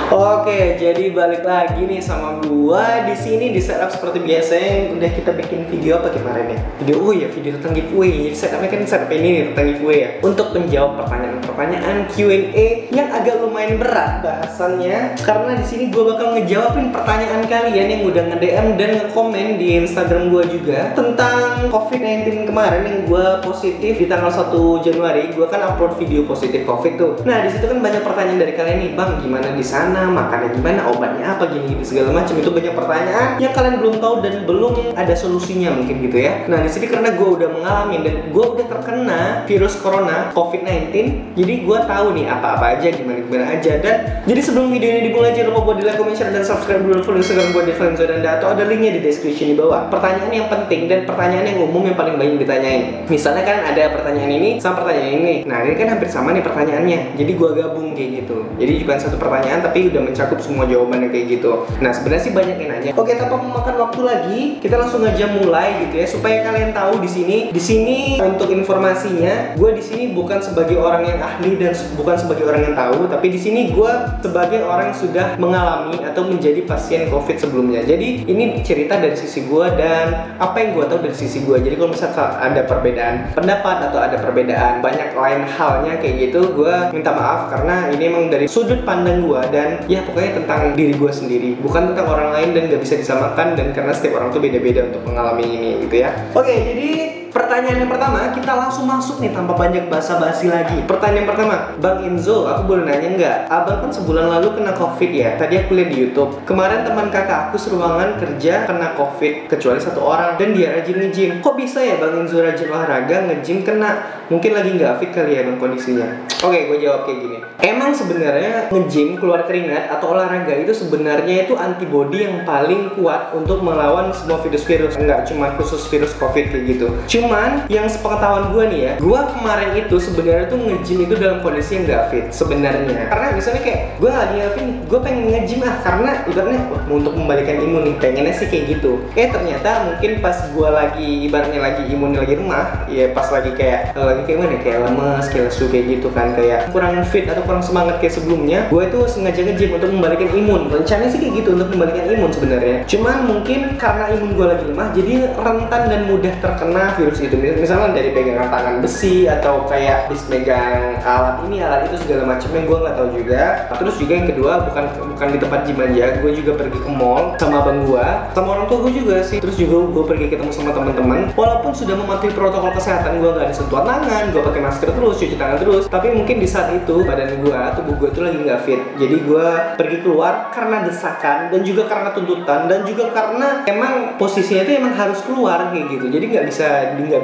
Oke, jadi balik lagi nih sama gua di sini di setup seperti biasa yang udah kita bikin video apa kemarin ya? Video tentang giveaway. Jadi setupnya kan setup ini nih tentang giveaway ya. Untuk menjawab pertanyaan-pertanyaan Q&A yang agak lumayan berat bahasannya, karena di sini gua bakal ngejawabin pertanyaan kalian yang udah nge-DM dan nge-komen di Instagram gua juga tentang COVID-19 kemarin yang gua positif di tanggal 1 Januari. Gua kan upload video positif COVID tuh. Nah, di situ kan banyak pertanyaan dari kalian nih, "Bang, gimana di sana? Makannya gimana, obatnya apa, gini segala macam." Itu banyak pertanyaan yang kalian belum tahu dan belum ada solusinya mungkin gitu ya. Nah, di sini karena gue udah mengalami dan gue udah terkena virus corona COVID-19, jadi gue tahu nih apa-apa aja, gimana aja. Dan jadi sebelum video ini dimulai, jangan lupa buat di like, comment, share, dan subscribe dulu. Follow Instagram gue di Flenzo dan Dato, ada linknya di description di bawah. Pertanyaan yang penting dan pertanyaan yang umum yang paling banyak ditanyain. Misalnya kan ada pertanyaan ini sama pertanyaan ini. Nah, ini kan hampir sama nih pertanyaannya. Jadi gue gabung kayak gitu. Jadi bukan satu pertanyaan tapi udah mencakup semua jawabannya kayak gitu. Nah, sebenarnya sih banyak yang nanya. Oke, tanpa memakan waktu lagi, kita langsung aja mulai gitu ya, supaya kalian tahu di sini untuk informasinya, gue di sini bukan sebagai orang yang ahli dan bukan sebagai orang yang tahu, tapi di sini gue sebagai orang yang sudah mengalami atau menjadi pasien COVID sebelumnya. Jadi ini cerita dari sisi gue dan apa yang gue tahu dari sisi gue. Jadi kalau misalkan ada perbedaan pendapat atau ada perbedaan banyak lain halnya kayak gitu, gue minta maaf karena ini emang dari sudut pandang gue dan ya pokoknya tentang diri gue sendiri, bukan tentang orang lain dan gak bisa disamakan, dan karena setiap orang tuh beda-beda untuk mengalami ini gitu ya. Oke, jadi pertanyaan yang pertama kita langsung masuk nih tanpa banyak basa-basi lagi. Pertanyaan yang pertama, "Bang Enzo, aku boleh nanya nggak? Abang kan sebulan lalu kena COVID ya. Tadi aku lihat di YouTube. Kemarin teman kakak aku seruangan kerja kena COVID kecuali satu orang dan dia rajin nge-gym. Kok bisa ya Bang Enzo rajin olahraga nge-gym kena? Mungkin lagi nggak fit kali ya Bang kondisinya." Oke, gue jawab kayak gini. Emang sebenarnya nge-gym, keluar keringat atau olahraga itu sebenarnya itu antibody yang paling kuat untuk melawan semua virus-virus. Enggak cuma khusus virus COVID kayak gitu. Cuman yang sepengetahuan gue nih ya, gue kemarin itu sebenarnya tuh nge-gym itu dalam kondisi yang nggak fit sebenarnya. Karena misalnya kayak gue lagi nggak fit nih, gue pengen nge-gym karena ibaratnya untuk membalikan imun nih, pengennya sih kayak gitu. Ternyata mungkin pas gue lagi ibaratnya lagi imunnya lagi lemah, ya pas lagi kayak mana, kayak lemes, kayak lesu kayak gitu kan, kayak kurang fit atau kurang semangat kayak sebelumnya, gue itu sengaja nge-gym untuk membalikan imun. Rencananya sih kayak gitu untuk membalikan imun sebenarnya. Cuman mungkin karena imun gue lagi lemah, jadi rentan dan mudah terkena virus itu. Misalnya dari pegangan tangan besi atau kayak megang alat itu segala macamnya, gue nggak tahu juga. Terus juga yang kedua, bukan di tempat gym aja, gue juga pergi ke mall sama abang gue, sama orang tua gue juga sih. Terus juga gue pergi ketemu sama teman-teman. Walaupun sudah mematuhi protokol kesehatan, gue nggak ada sentuhan tangan, gue pakai masker terus, cuci tangan terus. Tapi mungkin di saat itu badan gue, tubuh gue tuh lagi nggak fit. Jadi gue pergi keluar karena desakan dan juga karena tuntutan dan juga karena emang posisinya itu emang harus keluar kayak gitu. Jadi nggak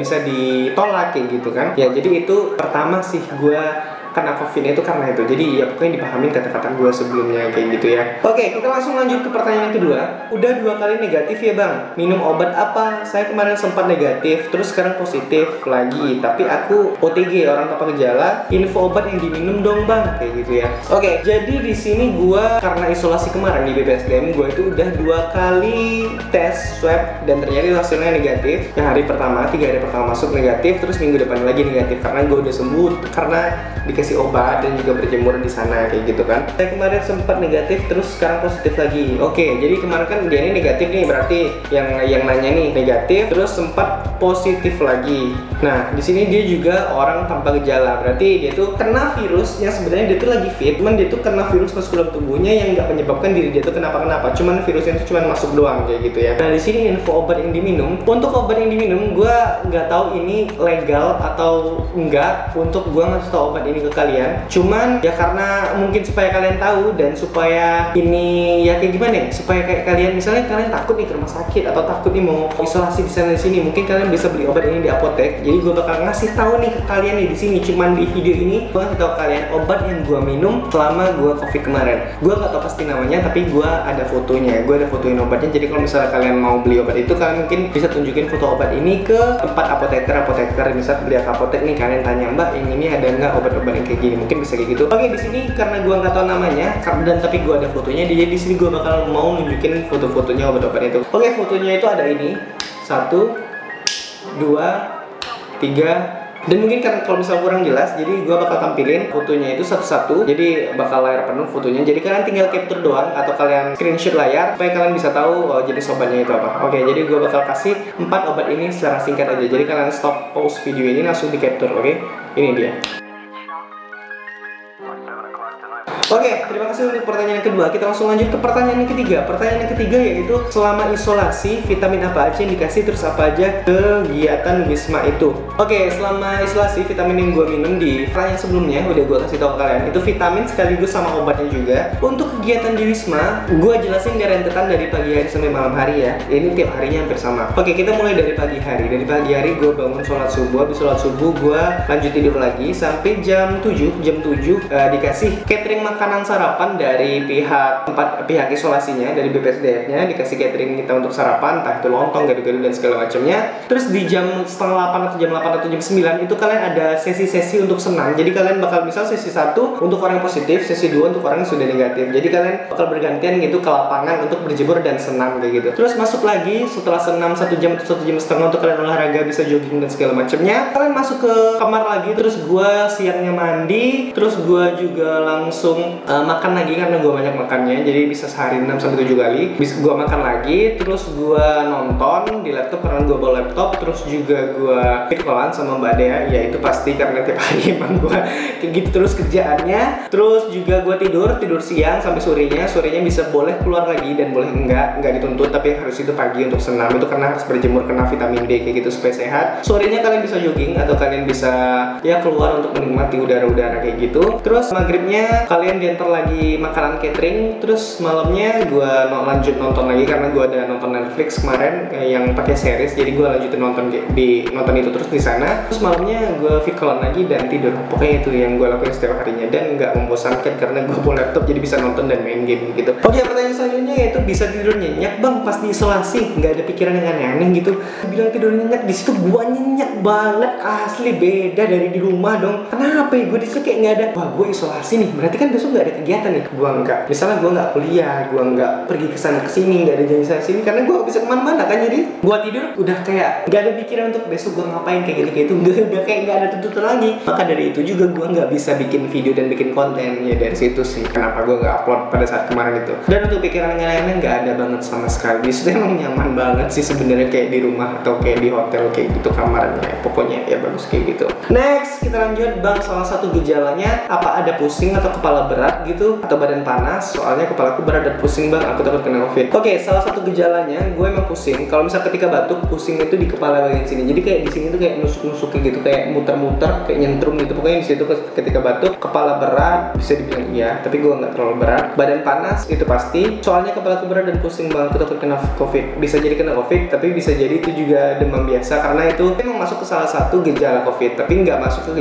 bisa ditolak kayak gitu kan ya. Jadi itu pertama sih gue kena COVID itu karena itu. Jadi ya pokoknya dipahamin kata-kata gue sebelumnya kayak gitu ya. Oke, kita langsung lanjut ke pertanyaan yang kedua. Udah 2 kali negatif ya Bang, minum obat apa? Saya kemarin sempat negatif, terus sekarang positif lagi, tapi aku OTG, orang tanpa gejala. Info obat yang diminum dong Bang, kayak gitu ya. Oke, jadi di sini gue karena isolasi kemarin di BPSDM, gue itu udah 2 kali tes swab dan ternyata hasilnya negatif. Yang hari pertama, 3 hari pertama masuk negatif, terus minggu depan lagi negatif karena gue udah sembuh karena dikasih obat dan juga berjemur di sana kayak gitu kan. Saya kemarin sempat negatif terus sekarang positif lagi. Oke, jadi kemarin kan dia ini negatif nih, berarti yang nanya nih negatif terus sempat positif lagi. Nah, di sini dia juga orang tanpa gejala, berarti dia tuh kena virus yang sebenarnya dia tuh lagi fit, cuman dia tuh kena virus masuk dalam tubuhnya yang nggak menyebabkan diri dia tuh kenapa-kenapa, cuman virusnya itu cuman masuk doang kayak gitu ya. Nah, di sini info obat yang diminum. Untuk obat yang diminum, gue nggak tahu ini legal atau enggak untuk gue ngasih tau obat ini ke kalian. Cuman ya karena mungkin supaya kalian tahu dan supaya ini ya kayak gimana ya, supaya kayak kalian misalnya kalian takut nih ke rumah sakit atau takut nih mau isolasi di sana di sini, mungkin kalian bisa beli obat ini di apotek. Jadi gue bakal ngasih tahu nih ke kalian nih di sini. Cuman di video ini gue ngasih tahu kalian obat yang gue minum selama gue COVID kemarin. Gue nggak tahu pasti namanya, tapi gue ada fotonya. Gue ada fotoin obatnya. Jadi kalau misalnya kalian mau beli obat itu, kalian mungkin bisa tunjukin foto obat ini ke tempat apoteker. Misal beli ke apotek nih, kalian tanya, "Mbak, yang ini ada nggak obat-obat yang kayak gini?" Mungkin bisa kayak gitu. Oke, di sini karena gue nggak tahu namanya dan tapi gue ada fotonya, jadi di sini gue bakal mau nunjukin foto-fotonya obat-obat itu. Oke, fotonya itu ada ini 1, 2, 3, Dan mungkin karena kalau misalnya kurang jelas, jadi gue bakal tampilin fotonya itu satu-satu. Jadi bakal layar penuh fotonya. Jadi kalian tinggal capture doang atau kalian screenshot layar supaya kalian bisa tahu jenis obatnya itu apa. Oke, jadi gue bakal kasih 4 obat ini secara singkat aja. Jadi kalian stop pause video ini langsung di capture, oke? Ini dia. Oke, terima kasih untuk pertanyaan yang kedua. Kita langsung lanjut ke pertanyaan yang ketiga. Pertanyaan yang ketiga yaitu selama isolasi vitamin apa aja yang dikasih, terus apa aja kegiatan Wisma itu. Oke, selama isolasi vitamin yang gue minum di pertanyaan sebelumnya udah gue kasih tau ke kalian. Itu vitamin sekaligus sama obatnya juga. Untuk kegiatan di Wisma, gue jelasin di rentetan dari pagi hari sampai malam hari ya. Ini tiap harinya hampir sama. Oke, kita mulai dari pagi hari. Dari pagi hari gue bangun sholat subuh. Habis sholat subuh gue lanjut tidur lagi sampai jam 7. Jam 7 dikasih catering makanan sarapan dari pihak isolasinya, dari BPSDM-nya dikasih catering kita untuk sarapan, entah itu lontong, gado-gado dan segala macamnya. Terus di jam setengah 8 atau jam 8 atau jam 9 itu kalian ada sesi-sesi untuk senam. Jadi kalian bakal misal sesi 1 untuk orang yang positif, sesi 2 untuk orang yang sudah negatif. Jadi kalian bakal bergantian gitu ke lapangan untuk berjemur dan senam kayak gitu. Terus masuk lagi setelah senam 1 jam atau 1 jam setengah untuk kalian olahraga, bisa jogging dan segala macamnya. Kalian masuk ke kamar lagi, terus gua siangnya mandi, terus gua juga langsung makan lagi karena gue banyak makannya, jadi bisa sehari 6-7 kali. Bisa gue makan lagi, terus gue nonton di laptop karena gue bawa laptop, terus juga gue virtualan sama Mbak Dea, ya itu pasti karena tiap hari emang gue kayak gitu terus kerjaannya. Terus juga gue tidur siang sampai sorenya bisa boleh keluar lagi dan boleh enggak dituntut, tapi harus itu pagi untuk senam, itu karena harus berjemur kena vitamin D kayak gitu supaya sehat. Sorenya kalian bisa jogging atau kalian bisa ya keluar untuk menikmati udara-udara kayak gitu. Terus maghribnya kalian diantar lagi makanan catering, terus malamnya gue lanjut nonton lagi karena gue ada nonton Netflix kemarin yang pakai series, jadi gue lanjutin nonton itu terus di sana. Terus malamnya gue fit call lagi dan tidur. Pokoknya itu yang gue lakuin setiap harinya dan nggak membosankan karena gue bawa laptop jadi bisa nonton dan main game gitu. Oke, pertanyaan selanjutnya yaitu bisa tidur nyenyak bang pas diisolasi, nggak ada pikiran yang aneh-aneh gitu. Bilang tidur nyenyak, di situ gue nyenyak banget asli, beda dari di rumah dong. Kenapa ya gue di situ kayak nggak ada, wah gue isolasi nih berarti kan besok nggak ada kegiatan nih. Gue enggak, misalnya gue nggak kuliah, gue nggak pergi ke sana ke sini, nggak ada janji sana sini karena gue bisa kemana-mana kan. Jadi gue tidur udah kayak nggak ada pikiran untuk besok gue ngapain kayak gitu udah kayak nggak ada tuntutan lagi. Maka dari itu juga gue nggak bisa bikin video dan bikin konten ya, dari situ sih kenapa gue nggak upload pada saat kemarin itu. Dan untuk pikiran yang lainnya nggak ada banget sama sekali. Di situ emang nyaman banget sih sebenarnya, kayak di rumah atau kayak di hotel kayak gitu kamarnya, pokoknya ya bagus kayak gitu. Next kita lanjut bang, salah satu gejalanya apa, ada pusing atau kepala berat gitu atau badan panas? Soalnya kepalaku berat dan pusing bang, aku takut kena covid. Oke, salah satu gejalanya gue emang pusing. Kalau misal ketika batuk, pusing itu di kepala bagian sini. Jadi kayak di sini tuh kayak nusuk-nusuk gitu, kayak muter-muter, kayak nyentrum gitu. Pokoknya di situ ketika batuk, kepala berat bisa dibilang iya, tapi gue nggak terlalu berat. Badan panas itu pasti. Soalnya kepalaku berat dan pusing bang, aku takut kena covid. Bisa jadi kena covid, tapi bisa jadi itu juga demam biasa karena itu memang masuk ke salah satu gejala covid, tapi nggak masuk ke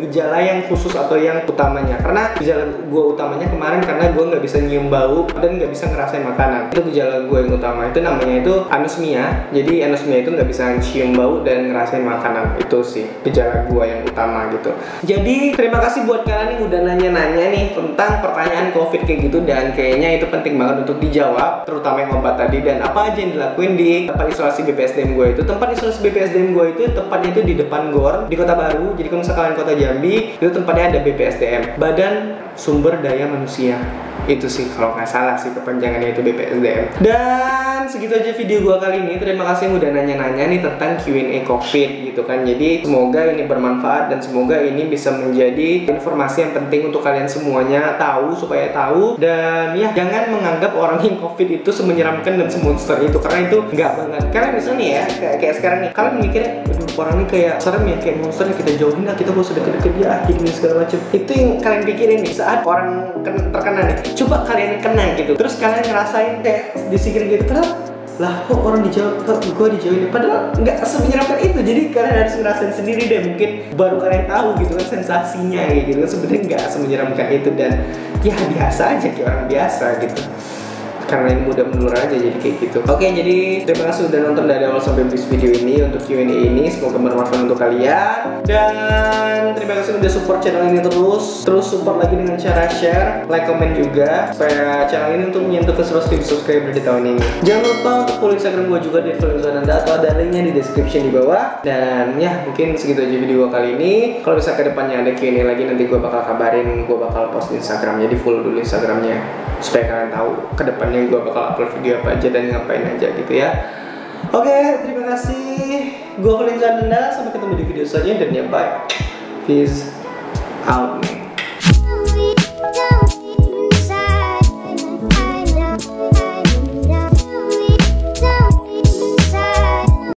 gejala yang khusus atau yang utamanya. Karena gejala gue utamanya kemarin karena gue nggak bisa nyium bau dan nggak bisa ngerasain makanan. Itu gejala gue yang utama, itu namanya itu anosmia. Jadi anosmia itu nggak bisa cium bau dan ngerasain makanan. Itu sih gejala gue yang utama gitu. Jadi terima kasih buat kalian yang udah nanya-nanya nih tentang pertanyaan covid kayak gitu, dan kayaknya itu penting banget untuk dijawab, terutama yang obat tadi dan apa aja yang dilakuin di tempat isolasi BPSDM gue itu. Tempat isolasi BPSDM gue itu tepatnya itu di depan GOR di Kota Baru. Jadi kalau misalkan kalian Kota Jambi, itu tempatnya ada BPSDM, Badan Sumber Daya Manusia. Itu sih kalau nggak salah sih kepanjangannya itu BPSDM. Dan segitu aja video gua kali ini. Terima kasih yang udah nanya-nanya nih tentang Q&A COVID gitu kan. Jadi semoga ini bermanfaat dan semoga ini bisa menjadi informasi yang penting untuk kalian semuanya tahu, supaya tahu. Dan ya jangan menganggap orang yang COVID itu semenyeramkan dan semonster itu, karena itu nggak banget. Kalian misalnya nih ya kayak sekarang nih, kalian mikirnya aduh orang ini kayak serem ya, kayak monster ya, kita jauhin lah, kita gak usah deket-deket dia gini segala macam. Itu yang kalian pikirin nih saat orang terkena nih. Coba kalian kena gitu, terus kalian ngerasain kayak disingkir gitu, padahal lah kok orang dijauh, kok gue dijauhin, padahal nggak semenyeramkan itu. Jadi kalian harus ngerasain sendiri deh, mungkin baru kalian tahu gitu kan sensasinya kayak gitu kan. Sebenarnya nggak semenyeramkan itu dan ya biasa aja kayak orang biasa gitu, karena ini mudah menular aja jadi kayak gitu. Oke, jadi terima kasih udah nonton dari awal sampai habis video ini untuk Q&A ini. Semoga bermanfaat untuk kalian dan terima kasih udah support channel ini terus support lagi dengan cara share, like, komen juga supaya channel ini untuk menyentuh ke 100.000 subscriber di tahun ini. Jangan lupa untuk follow Instagram gue juga di @valenzuananda atau ada linknya di description di bawah. Dan ya mungkin segitu aja video kali ini. Kalau bisa kedepannya ada Q&A lagi, nanti gue bakal kabarin, gue bakal post di Instagram. Jadi follow dulu Instagramnya supaya kalian tahu kedepannya gue bakal upload video apa aja dan ngapain aja gitu ya. Oke, terima kasih. Gue Valenzuananda, sampai ketemu di video selanjutnya dan ya bye. Peace out.